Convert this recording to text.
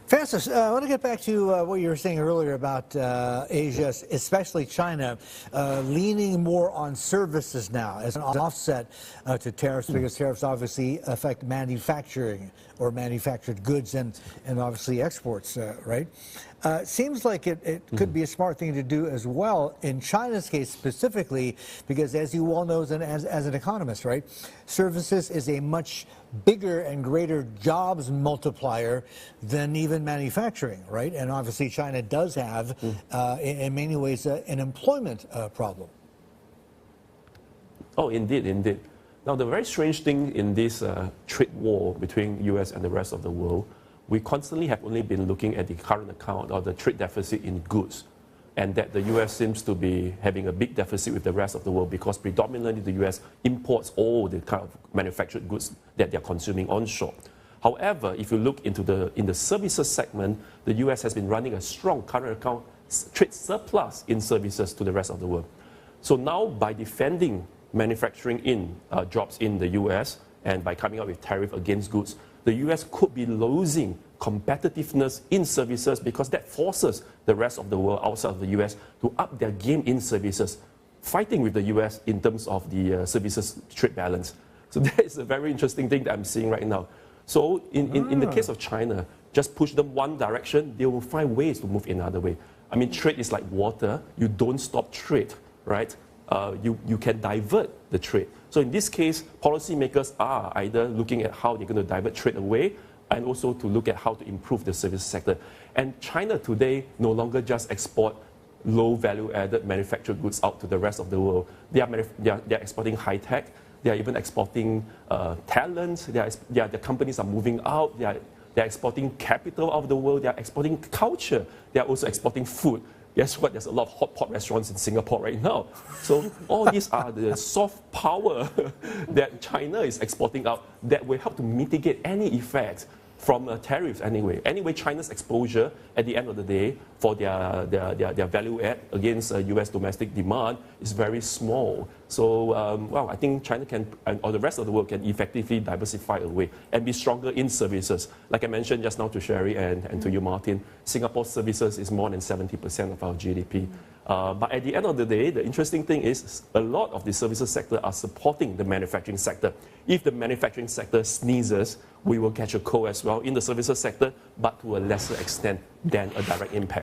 Francis, I want to get back to what you were saying earlier about Asia, especially China, leaning more on services now as an offset to tariffs, because tariffs obviously affect manufacturing or manufactured goods and obviously exports, right? Seems like it could be a smart thing to do as well in China's case specifically, because as you all know, as an economist, right, services is a much bigger and greater jobs multiplier than even manufacturing, right? And obviously China does have, in many ways, an employment problem. Oh, indeed, indeed. Now, the very strange thing in this trade war between US and the rest of the world, we constantly have only been looking at the current account or the trade deficit in goods, and that the US seems to be having a big deficit with the rest of the world because predominantly the US imports all the kind of manufactured goods that they're consuming onshore. However, if you look into in the services segment, the US has been running a strong current account trade surplus in services to the rest of the world. So now, by defending manufacturing jobs in the US and by coming up with tariff against goods, the US could be losing competitiveness in services, because that forces the rest of the world outside of the US to up their game in services, fighting with the US in terms of the services trade balance. So that is a very interesting thing that I'm seeing right now. So in the case of China, just push them one direction, they will find ways to move another way. I mean, trade is like water. You don't stop trade, right? You can divert the trade. So in this case, policymakers are either looking at how they're going to divert trade away, and also to look at how to improve the service sector. And China today no longer just export low value-added manufactured goods out to the rest of the world. They are exporting high-tech. They are even exporting talent. Their companies are moving out. They're exporting capital out of the world. They are exporting culture. They are also exporting food. Guess what? There's a lot of hot pot restaurants in Singapore right now. So all these are the soft power that China is exporting out that will help to mitigate any effect from tariffs anyway. Anyway, China's exposure at the end of the day for their value add against US domestic demand is very small. So, well, I think China can, or the rest of the world can effectively diversify away and be stronger in services. Like I mentioned just now to Sherry and to you, Martin, Singapore's services is more than 70% of our GDP. But at the end of the day, the interesting thing is a lot of the services sector are supporting the manufacturing sector. If the manufacturing sector sneezes, we will catch a cold as well in the services sector, but to a lesser extent than a direct impact.